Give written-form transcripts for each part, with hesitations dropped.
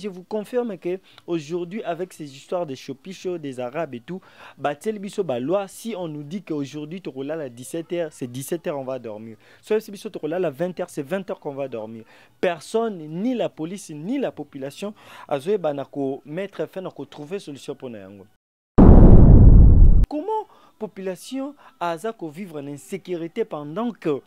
je vous confirme que aujourd'hui, avec ces histoires de Chopicho, des Arabes et tout, Batel Biso Balois, si on nous dit qu'aujourd'hui, tu roules à 17h, c'est 17h, on va dormir. Soit si Biso tu roules à 20h, c'est 20h qu'on va dormir. Personne, ni la police, ni la population, a mettre fin à trouver solution pour nous. Comment population a vivre en insécurité pendant que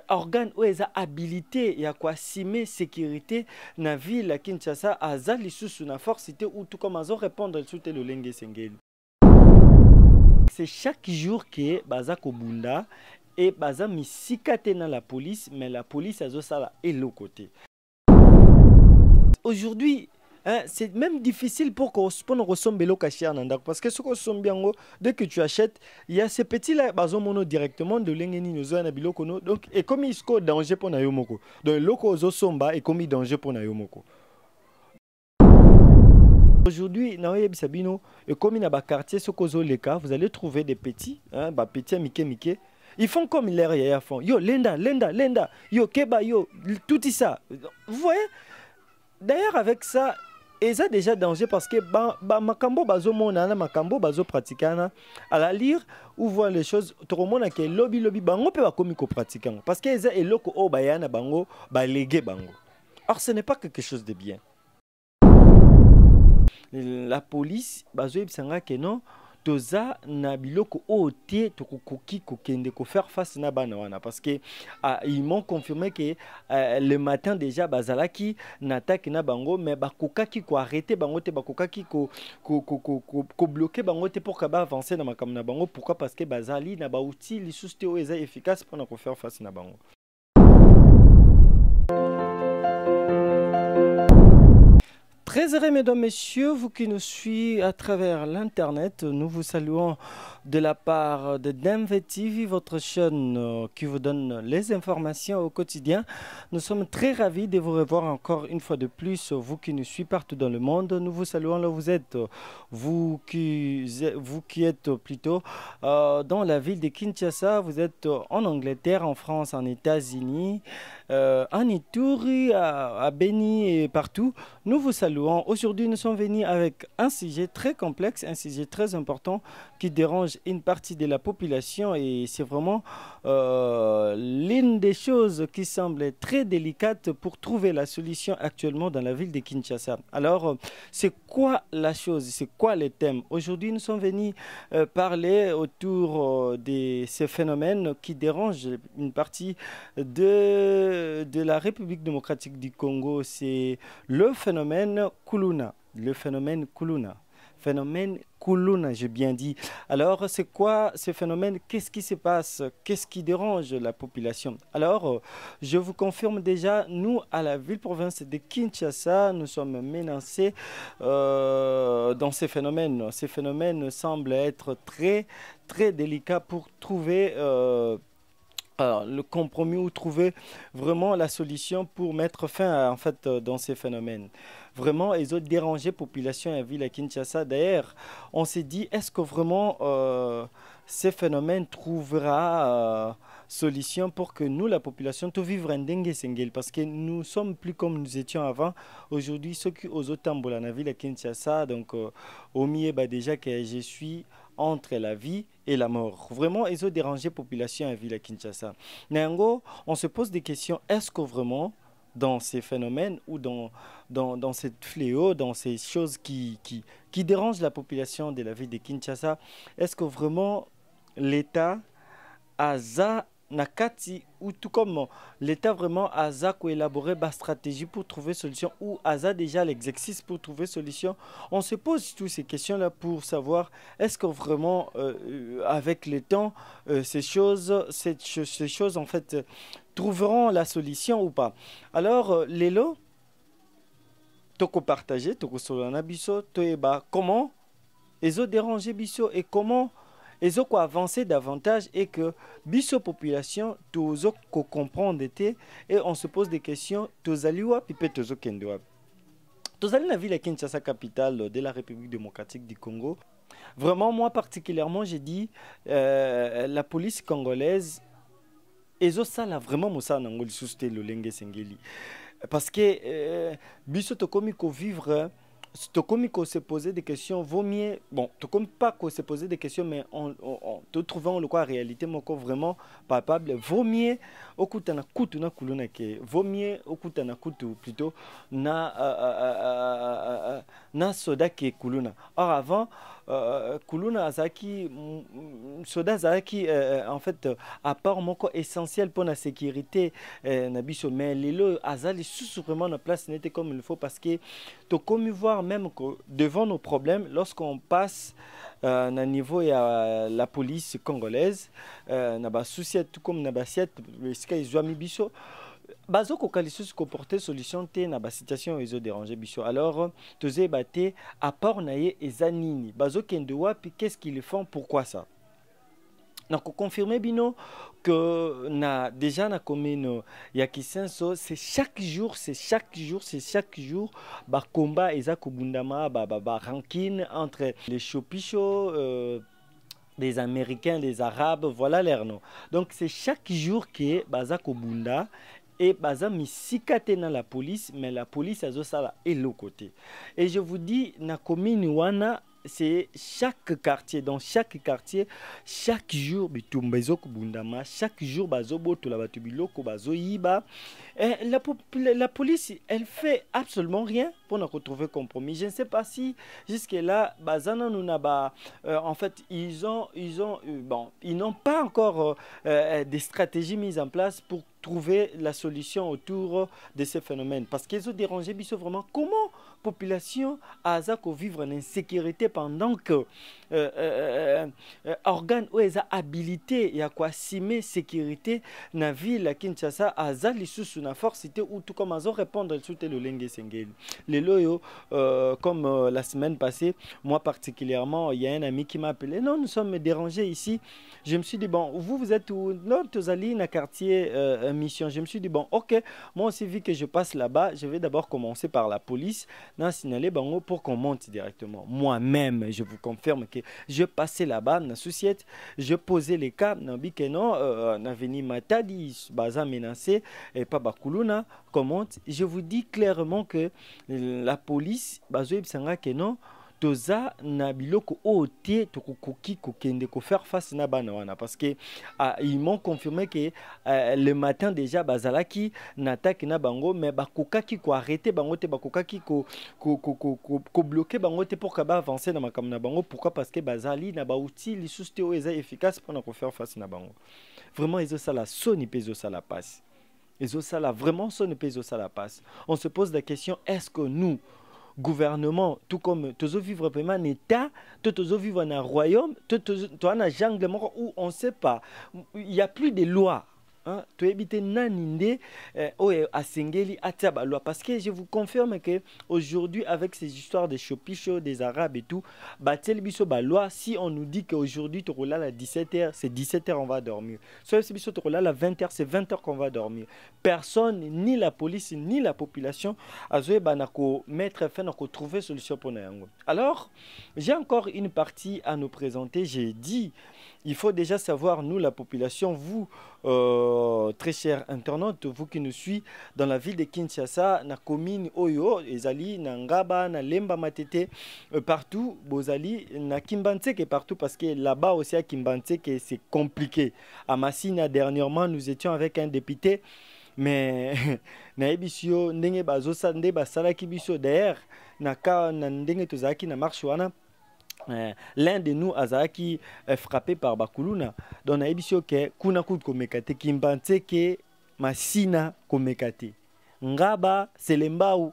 organes ou les habilité y a quoi simer sécurité na ville à Kinshasa a lisusu na forcité ou tout comme azo répondre sur le lenge sengeli. C'est chaque jour que baza kobunda et baza misikate na la police, mais la police azo sala et l'autre côté. Aujourd'hui, hein, c'est même difficile pour qu'on ressemble au cachet en andak parce que ce qu'on ressemble bien, dès que tu achètes, il y a ces petits là, mono directement de l'engeni nous a biloko donc et comme il score danger pour Nayomoko, donc loko zo somba et comme il danger pour Nayomoko. Aujourd'hui, Sabino, et comme il y a des quartiers, vous allez trouver des petits, hein, petits Mickey. Ils font comme l'air font. Yo, Lenda, yo, Keba, yo, tout ça. Vous voyez? D'ailleurs, avec ça, et ça déjà danger parce que makambo bazo monana makambo bazo pratikana à la lire ou voir les choses tout le monde que lobby bango pe ba komiko pratiquant parce que eza eloko o bayana bango ba légué bango. Or ce n'est pas quelque chose de bien. La police bazo ibsanga que non toza na biloko oté tokoki kokende ko faire face na bana wana parce que ils m'ont confirmé que le matin déjà bazalaki n'attaque na bango mais bakokaki ko arrêter bango te bakokaki ko bloquer bango te pour que ba avancer na makam na bango. Pourquoi? Parce que bazali na ba outil li susté o eza efficace pour na ko faire face na bango. Très heureux, mesdames, messieurs, vous qui nous suivez à travers l'Internet, nous vous saluons de la part de DMV TV, votre chaîne qui vous donne les informations au quotidien. Nous sommes très ravis de vous revoir encore une fois de plus, vous qui nous suivez partout dans le monde. Nous vous saluons là où vous êtes, vous qui êtes plutôt dans la ville de Kinshasa, vous êtes en Angleterre, en France, en États-Unis, en Ituri, à Beni et partout. Nous vous saluons. Aujourd'hui, nous sommes venus avec un sujet très complexe, un sujet très important qui dérange une partie de la population et c'est vraiment l'une des choses qui semble très délicate pour trouver la solution actuellement dans la ville de Kinshasa. Alors, c'est quoi la chose? C'est quoi le thème? Aujourd'hui, nous sommes venus parler autour de ces phénomènes qui dérangent une partie de la République démocratique du Congo. C'est le phénomène Kuluna. Le phénomène Kuluna. Phénomène Kuluna, j'ai bien dit. Alors, c'est quoi ce phénomène? Qu'est-ce qui se passe? Qu'est-ce qui dérange la population? Alors, je vous confirme déjà, nous, à la ville-province de Kinshasa, nous sommes menacés dans ces phénomènes. Ces phénomènes semblent être très, très délicats pour trouver le compromis ou trouver vraiment la solution pour mettre fin en fait dans ces phénomènes. Vraiment, ils ont dérangé la population à ville à Kinshasa. D'ailleurs, on s'est dit, est-ce que vraiment ces phénomènes trouvera solution pour que nous, la population, tout vivre en dengue sengel parce que nous sommes plus comme nous étions avant. Aujourd'hui, ceux qui osent tambola na ville à Kinshasa, donc au milieu déjà que je suis entre la vie et la mort. Vraiment, ils ont dérangé la population à ville à Kinshasa. Nango, on se pose des questions. Est-ce que vraiment, dans ces phénomènes ou dans cette fléau, dans ces choses qui dérangent la population de la ville de Kinshasa, est-ce que vraiment l'État a nakati ou tout comme l'État vraiment a élaboré une stratégie pour trouver solution ou a déjà l'exercice pour trouver solution? On se pose toutes ces questions-là pour savoir est-ce que vraiment avec le temps ces choses en fait trouveront la solution ou pas. Alors les lots toko partager toko solana biso toeba comment ils ont dérangé biso et comment ils ont avancé davantage et que biso population tozo ko comprendre et on se pose des questions tozaliwa pipe tozo kendoa. Tozali la ville à Kinshasa, capitale de la République démocratique du Congo. Vraiment, moi particulièrement, j'ai dit la police congolaise, ils ont ça là vraiment moussa nangoli susté le lenge sengeli. parce que biso to komi ko vivre to komi ko se poser des questions vaut mieux bon to komi pas ko se poser des questions mais te trouvant le quoi réalité moko vraiment palpable vaut mieux okuta na kutu na kuluna ke vaut mieux okuta na kutu plutôt na na soda ke kuluna or avant kuluna azaki soda azaki en fait apport moko essentiel pour la sécurité na biso mais lelo azali sous vraiment na place n'était comme il faut parce que to comme voir même que devant nos problèmes lorsqu'on passe na niveau ya la police congolaise na ba souci tout comme na ba siete esika izwami biso bazo ko kalisus ko porter solution te na ba situation ezo déranger biso alors toze baté apport na ye ezanini bazo kende wapi qu'est-ce qu'ils font pourquoi ça donc confirmer bino que na déjà na commune ya Kisenso c'est chaque jour ba combat eza kobundama ba rancune entre les chopichos des Américains, des Arabes, voilà leur nom. Donc c'est chaque jour que baza kobunda et baza misikate na la police mais la police azo sala et l'autre côté. Et je vous dis na commune wana c'est chaque quartier, dans chaque quartier, chaque jour, chaque jour, la police, elle fait absolument rien pour nous retrouver compromis. Je ne sais pas si jusque-là, en fait, ils n'ont pas encore des stratégies mises en place pour trouver la solution autour de ces phénomènes. Parce qu'ils ont dérangé vraiment comment population a vivre en insécurité pendant que organes ou les habilité et à quoi simer sécurité na ville à Kinshasa a sous na force ou tout comme azo répondre sous le lengue sengeli les loyo comme la semaine passée moi particulièrement il y a un ami qui m'a appelé non nous sommes dérangés ici je me suis dit bon vous êtes où non tous allés na quartier mission je me suis dit bon ok moi aussi vu que je passe là-bas je vais d'abord commencer par la police n'a signalé bango pour qu'on monte directement moi-même je vous confirme que je passais là-bas dans la société je posais les cas nambi que non n'aveni matadi baza menacé et pas bakuluna comment je vous dis clairement que la police bazo ibsanga que non toza na biloko oté tokoki kokende ko faire face na bana wana parce que ils m'ont confirmé que le matin déjà bazalaki na attaque na bango mais bakokaki ko arrêter bango te bakokaki ko bloquer bango te pour ka ba avancer na makam na bango pourquoi parce que bazali na ba outil li susté o eza efficace pour na ko faire face na bango vraiment ils ont ça la soni peso ça la passe ils ont ça la vraiment soni peso ça la passe on se pose la question est-ce que nous gouvernement, tout comme tous vivre vraiment en état, tous vivre dans un royaume, tous un jungle où on ne sait pas, il n'y a plus de loi. Tu habites naninde à Sengeli à loi parce que je vous confirme que aujourd'hui avec ces histoires de chopicho des arabes et tout batel biso ba loi si on nous dit qu'aujourd'hui tu roules à 17h c'est 17h on va dormir soit si biso tu roules à 20h c'est 20h qu'on va dormir personne ni la police ni la population azoé banako mettre fin à trouver solution pour nous alors j'ai encore une partie à nous présenter j'ai dit il faut déjà savoir, nous, la population, vous, très chers internautes, vous qui nous suivez dans la ville de Kinshasa, na commune Oyo, Ezali, na Ngaba, na Lemba Matete, partout, Bozali, na Kimbantseke, partout, parce que là-bas aussi à Kimbantseke, c'est compliqué. À Massina, dernièrement, nous étions avec un député, mais na ebisio ndenge bazo sande basala kibiso d'ailleurs na ka na ndenge tozaki na marche wana l'un de nous azaki frappé par bakuluna donc na ebisio ke kuna kutu komekate Kimbantseke Masina komekate Ngaba Selembao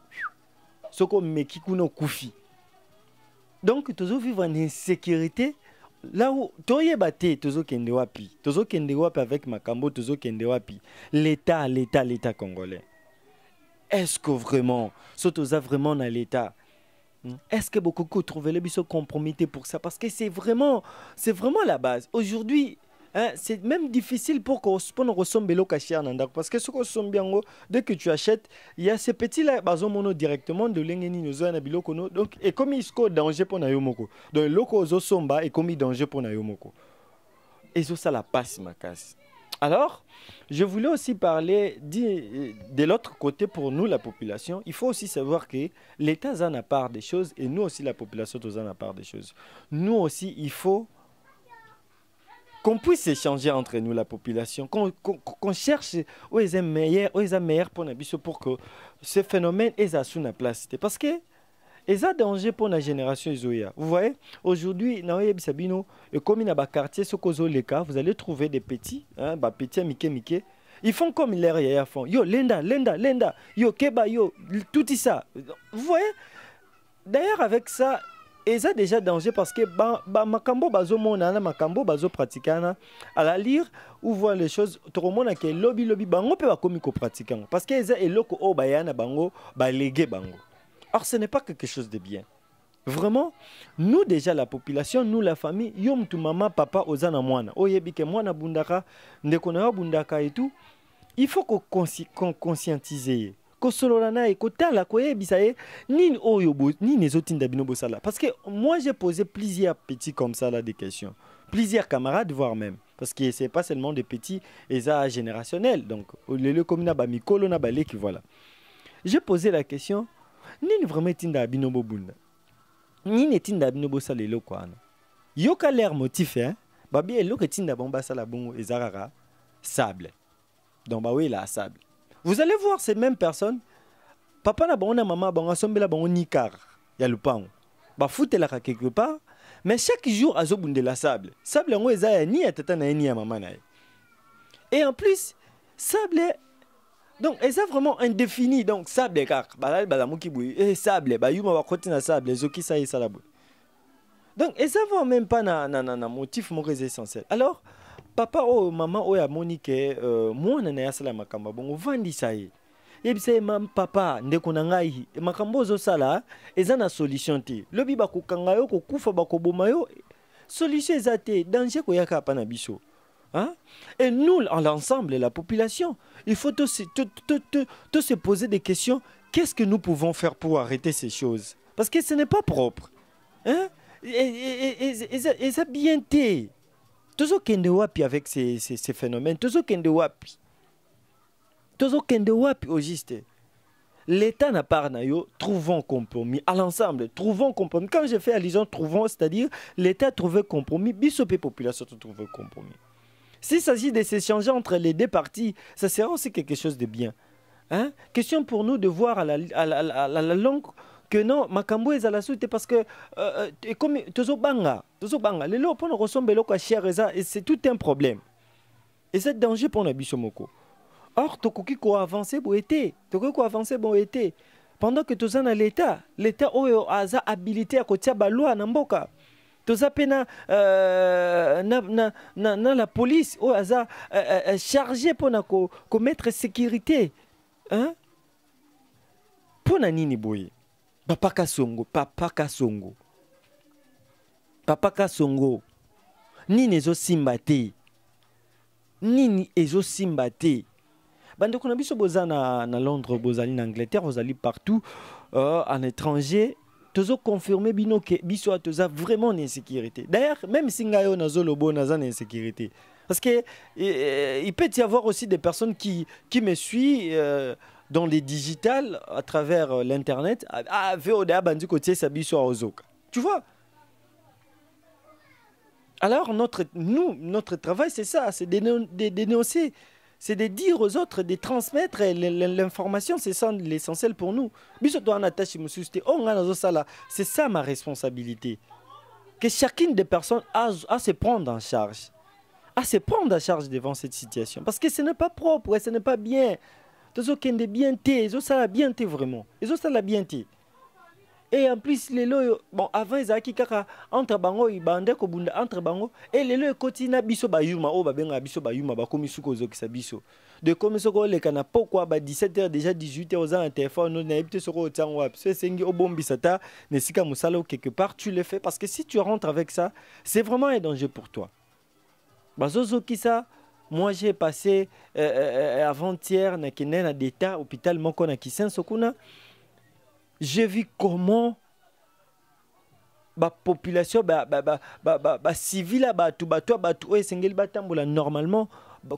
soko meki kuna kufi donc tozo vivre en insécurité là où toyeba te tozo kende wapi avec makambo tozo kende wapi l'état congolais est-ce que vraiment sotoza vraiment na l'état est-ce que beaucoup trouvent les biso compromis pour ça parce que c'est vraiment la base aujourd'hui hein, c'est même difficile pour qu'on ressemble au cachet parce que ce qu'on somme bien dès que tu achètes il y a ces petits là bazo mono directement de l'engeni nozo na biloko no donc et comme il sco danger pour na yomoko donc loko zo somba et comme danger pour na yomoko et ça la passe ma casse Alors, je voulais aussi parler de l'autre côté pour nous, la population. Il faut aussi savoir que l'État en a part des choses et nous aussi, la population, en a part des choses. Nous aussi, il faut qu'on puisse échanger entre nous, la population, qu'on cherche où est meilleur pour que ce phénomène est sous la place. Parce que et ça danger pour la génération Isoya. Vous voyez, aujourd'hui, dans les Sabino, comme dans les quartiers, vous allez trouver des petits, petits Mickey. Ils font comme les font. Yo, Lenda, yo, Keba, yo, tout ça. Vous voyez, d'ailleurs, avec ça, et ça déjà danger parce que makambo bazo mona makambo bazo pratikana à la lire ou voir les choses tout le monde que lobby bango pe ba komi ko pratiquant parce que ça eloko o bayana bango ba légué bango. Or, ce n'est pas quelque chose de bien. Vraiment, nous déjà, la population, nous la famille, yom tu maman, papa, ozana mwana. Oyebike mwana bundaka, ndekona bundaka et tout. Il faut qu'on conscientise. Ko sololana et ko tala ko yebisaye ni oyobo ni nezotinda binobo sala. Parce que moi j'ai posé plusieurs petits comme ça là des questions. Plusieurs camarades voire même parce que c'est pas seulement des petits et ça générationnel. Donc le comme na ba mikolo na balé qui voilà. J'ai posé la question nini vraiment tinda binobo bunda nini tinda binobo salelo kwa na yoka l'air motif hein babi eloko tinda bomba sala bongo ezarara sable donc bah oui la sable vous allez voir ces mêmes personnes papa na bango na maman bango sombela bango nikar ya lupango ba foutela ka quelque part mais chaque jour azobunde la sable ngo eza ya ni ya tata na ni ya maman na et en plus sable. Donc, et ça vraiment indéfini. Donc, sable, car, sable, sable, donc, et ça va même pas na motif essentiel. Alors, papa ou maman ou Monique, moi, on a la makamba, bon, vandi ça y est. Et puis, papa, ndeko nangai, makambo zo sala, et ça na solution te. Lobi bako kangayo, ko kufa bako bomayo, solution ezate, danger ko yaka pa na biso. Hein? Et nous, en l'ensemble, la population, il faut tous se poser des questions. Qu'est-ce que nous pouvons faire pour arrêter ces choses? Parce que ce n'est pas propre. Hein? Et ça bien été. Toujours kende wapi avec ces phénomènes. Toujours kende wapi. Toujours kende wapi au juste. L'État n'a pas nayo, trouvons compromis. À l'ensemble, trouvons compromis. Quand je fais allusion, trouvons, c'est-à-dire l'État trouve compromis, bisopé population trouve compromis. S'il s'agit de s'échanger entre les deux parties, ça sera aussi quelque chose de bien. Hein? Question pour nous de voir à la longue que non, makambo est à la suite parce que comme tozo banga, les lots pour nous ressembler à cher et c'est tout un problème. Et c'est danger pour nous moko. Or tokoki ko avancer pour été, pendant que tous en l'État a habilité à côté de loi na mboka. Toza pena la police ou aza chargé pour mettre sécurité hein pour na nini boye papa kasongo nini ezo simbate bande kuna biso boza na Londres bozali na Angleterre bozali partout en étranger. Tozo confirmer bino que biso toza vraiment une insécurité. D'ailleurs, même si ngayo nazo lobo naza une insécurité parce que il peut y avoir aussi des personnes qui me suivent dans les digitales à travers l'internet VODA bandi côté sa biso ozoka. Tu vois? Alors notre travail c'est ça, c'est de dénoncer. C'est de dire aux autres, de transmettre l'information, c'est ça l'essentiel pour nous. C'est ça ma responsabilité. Que chacune des personnes a à se prendre en charge. À se prendre en charge devant cette situation. Parce que ce n'est pas propre, ce n'est pas bien. Ça bien vraiment. Ça la bien. Et en plus, les lois, bon, avant, ils avaient kaka entre bango, ils bandaient kobunda entre bango. Et les lois continuent biso bayuma, oh babenga biso bayuma, bakomi suko zoki sa biso. De comme ce qu'on les cana pourquoi 17h déjà 18h aux un téléphone, on a évité ce qu'on tient wap. C'est sengi obombisata, nesika musalo quelque part, tu le fais parce que si tu rentres avec ça, c'est vraiment un danger pour toi. Bazozo qui ça. Moi j'ai passé avant-hier na kenen d'état hôpital moko na Kisen Sokuna. J'ai vu comment la population, civile, normalement,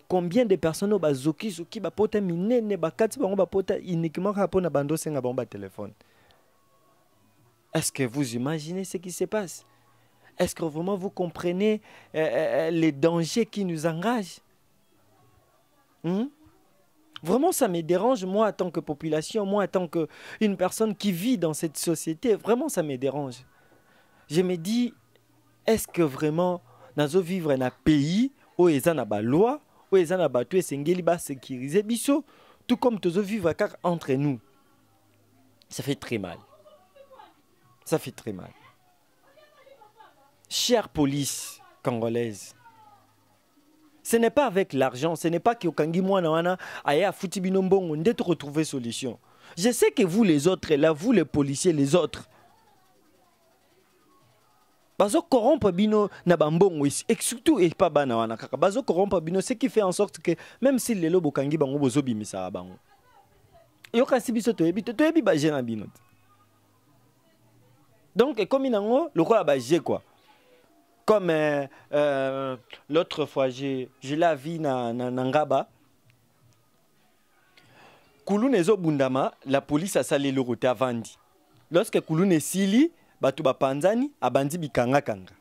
combien de personnes bazoki zoki bapota minene bakati bango bapota uniquement pour na bando senga bango ba téléphone. Est-ce que vous imaginez ce qui se passe? Est-ce que vraiment vous comprenez les dangers qui nous engagent? Vraiment, ça me dérange, moi, en tant que population, moi, en tant qu'une personne qui vit dans cette société. Vraiment, ça me dérange. Je me dis, est-ce que vraiment, nous vivons dans un pays où il y a des lois, où il y a des sécuriser biso, tout comme nous vivons entre nous? Ça fait très mal. Ça fait très mal. Chère police congolaise, ce n'est pas avec l'argent, ce n'est pas que Okangi Mwana aya futibino mbongo ndete retrouver solution. Je sais que vous les autres là, vous les policiers, les autres, bazo corrompre bino na bambongo ici, et surtout et pas bana wana kaka bazo corrompre bino, ce qui fait en sorte que même si les lobo kangi bango bozo bimisa bango. Yo kasi biso to yebi ba jena bino. Donc comme inango le quoi ba je quoi. Comme l'autre fois, je l'ai vu na Ngaba. Kouloune zo bundama, la police a salé le route à Vandi. Lorsque Kouloune sili, batu ba panzani, abandi bikanga kanga.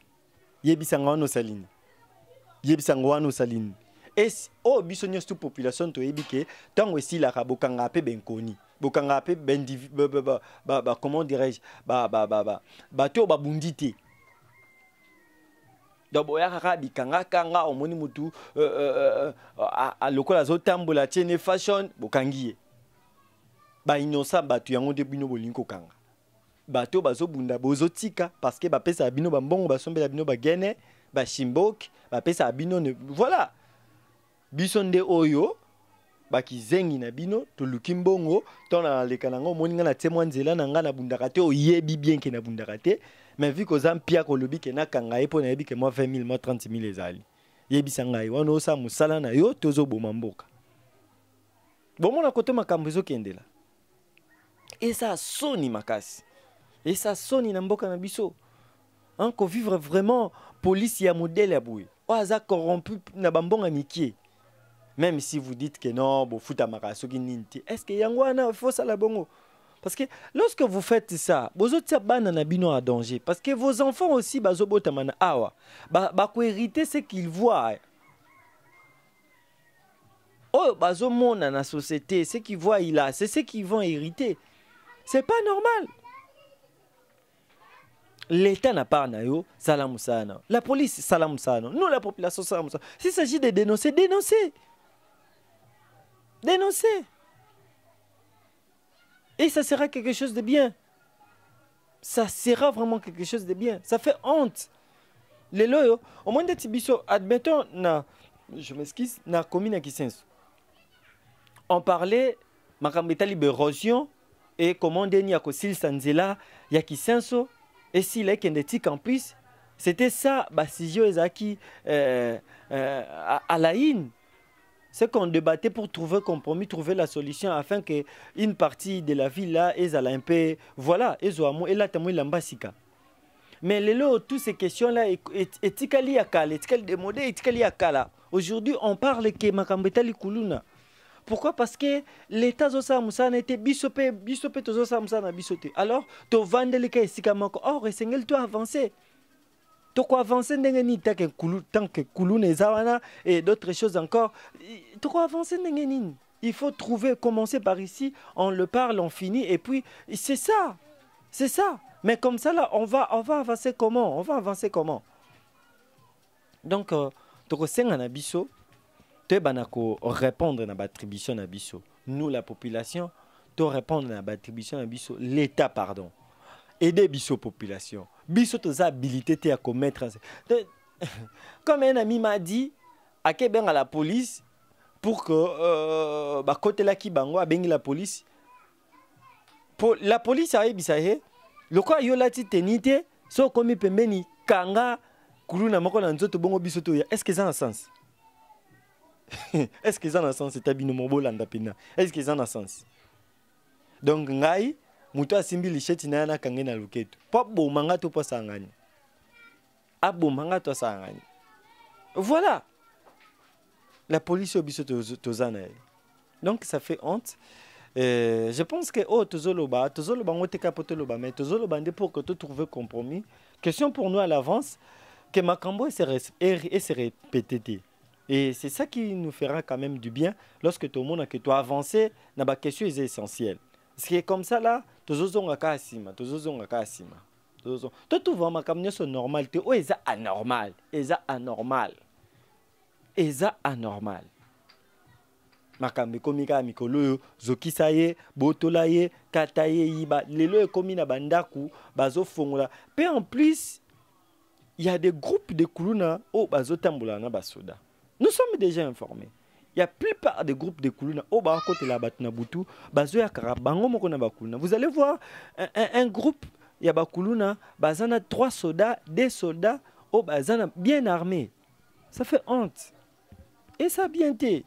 Yebisanga wano salini. Yebisanga wano salini. Et oh bisonyo stu population to yebike, tango sila ka bokanga ape benkoni. Bokanga ape bendi comment dirais-je? Bato ba bundite. Donc boya kaka bikanga kanga omoni mutu a lokola zo tambola tiene fashion bokangiye ba innocent batu yango de bino bolinko kanga bato bazo bunda bozo tika parce que ba pesa bino ba mbongo ba sombela bino ba gene ba shimbok ba pesa bino ne voilà bisonde oyo ba kizengi na bino to lukimbongo to na leka nango moni nga na témoin nzela na nga na bundaka te oyebi bien ke na bundaka te. Mais vu que Zampia Kolobi ke na kangaye po na yebi ke moi 20 000 moi 30 000 ezali yebi sangai wana osa musala na yo tozo bomamboka bomo na kote makambo ezo kendela et ça soni makasi et ça soni na mboka na biso hein, ko vivre vraiment police ya modèle ya boué oaza corrompu na bambonga mikie. Même si vous dites que non bo futa makaso ki ninti, est-ce que yango wana faut ça la bongo? Parce que lorsque vous faites ça, vous êtes en danger. Parce que vos enfants aussi, vous hériter ce qu'ils voient. Oh, dans la société, ce qu'ils voient, c'est ce qu'ils vont hériter. C'est pas normal. L'État n'a pas nayo, salam sana. La police, salam sana. Nous, la population, salam sana. S'il s'agit de dénoncer, dénoncer. Dénoncer. Et ça sera quelque chose de bien. Ça sera vraiment quelque chose de bien. Ça fait honte. Les loyaux, au moins de Tibiso, admettons, je m'excuse, na commune à Kisens. On parlait, makambetali l'érosion et comment deni à Kosil Sanzela, ya Kisenso, et s'il est qu'un petit campus, c'était ça, Bassigio Ezaki, à la IN. C'est qu'on débattait pour trouver un compromis, trouver la solution afin qu'une partie de la ville là, ils allaient un peu, voilà, ils ont et là, ils l'ambasika. Mais les lots, toutes ces questions-là, etikali yakala, etikali démodé, etikali yakala. Aujourd'hui, on parle que makambetali kuluna. Pourquoi? Parce que l'État zosa musana était bisopé tozosa musana bisoté. Alors, to vendre les cas esikamako. Or, Seigneur, tu avancer. Tu quoi avancer tant que Kouloune et d'autres choses encore. Tu quoi avancer il faut trouver, commencer par ici, on le parle, on finit, et puis c'est ça. C'est ça. Mais comme ça, là, on va avancer comment? On va avancer comment? Donc, tu sais, on a biso, tu répondre à la attribution à biso. Nous, la population, tu répondre à la attribution à biso. L'État, pardon. Aider biso population. Biso tes habilités à commettre. Comme un ami m'a dit, à Québec à la police pour que côté là qui bango a bengi la police. Pour la police a bisaye. Le quoi yo la tenite so komi pembeni kanga kuluna moko na nzoto bongo biso to ya. Est-ce que ça a un sens? Est-ce que ça a un sens? C'est abino mobolanda pena. Est-ce que ça a un sens? Donc ngai mutu asimbi lisheti na yana kange na luketo. Po bomanga to po sangani. Abomanga to sangani. Voilà. la police au biso tozana. Donc ça fait honte. Je pense que tozoloba ngote kapotoloba mais tozoloba nde pour que tu trouves compromis. Question pour nous à l'avance que Makambo se répéter. Et c'est ça qui nous fera quand même du bien lorsque tout le monde a que toi avancé na ba question est essentielle. Parce que comme ça là, tozozonga kasima. Toi tu vois makambo c'est normal te o eza anormal. Eza anormal. Makambe komika mikolo zokisa ye botola ye kata ye yiba lelo ekomi na bandaku bazo fongola pe en plus il y a des groupes de kuluna bazo tambola na basoda. Nous sommes déjà informés. Il y a plupart des groupes de kuluna ba côté la batuna butu bazo ya karabango moko na bakuluna. Vous allez voir un groupe ya bakuluna bazana 3 soldats, 2 soldats bazana bien armés. Ça fait honte. Et ça bien été.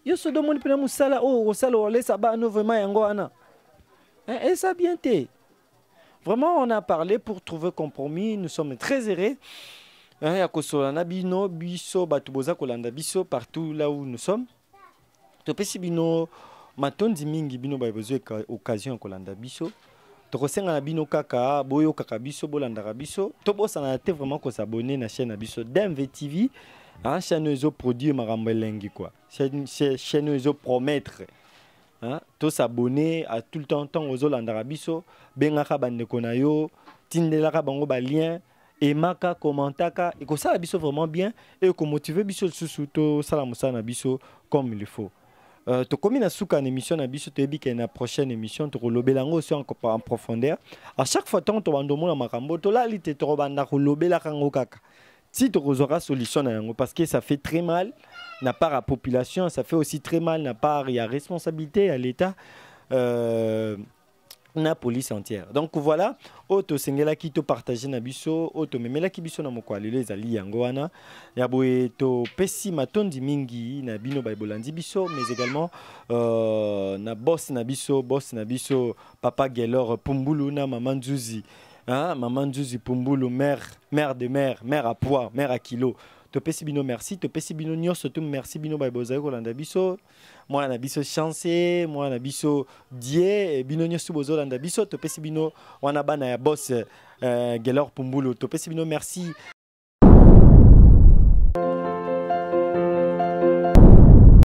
Yo se demande pena musala osala olesa ba no vraiment yango ana. Et ça bien été. Vraiment on a parlé pour trouver compromis, nous sommes très heureux. Ya kosolana bino biso batu boza kolanda biso partout là où nous sommes. To pesi bino matondi mingi bino ba bezo occasion kolanda biso. To kosenga na bino kaka boyo kaka biso bolanda biso. To bosana te vraiment ko s'abonner na chaîne biso DMV TV. Chaîne ils produit makambo elengi quoi. Chaîne ils promettre. To s'abonner à tout le temps aux Olanda biso, bengaka bandeko na yo, tindelaka bango ba lien, emaka commentaka, et que ça biso vraiment bien et que motiver biso susu to sala musana biso comme il faut. To komi na suka en émission na biso to ebika na prochaine émission to lobelango aussi en profondeur. À chaque fois tant to bandomo na makambo to la lite to banda ko lobela kango kaka. Si tu auras solution parce que ça fait très mal n'a pas à la population, ça fait aussi très mal n'a pas il y a responsabilité à l'État na police entière. Donc voilà, auto sengela ki to partager na biso, auto memela ki biso na moko alelo ezali yango wana. Ya boye to pesi matondi mingi na bino baibolandi biso mais également na boss na biso papa Gelor Pumbulu na maman Nzuzi. Maman Nzuzi Pumbulu, mère de mère, mère à poids, mère à kilo. Te pesi bino merci, te pesi bino nyos, te merci bino baibozaï kolanda biso. Moi na biso chancé, moi na biso die, bino nyos bozo landa biso, te pesi bino wana bana ya boss Gelor Pumbulu. Te pesi bino merci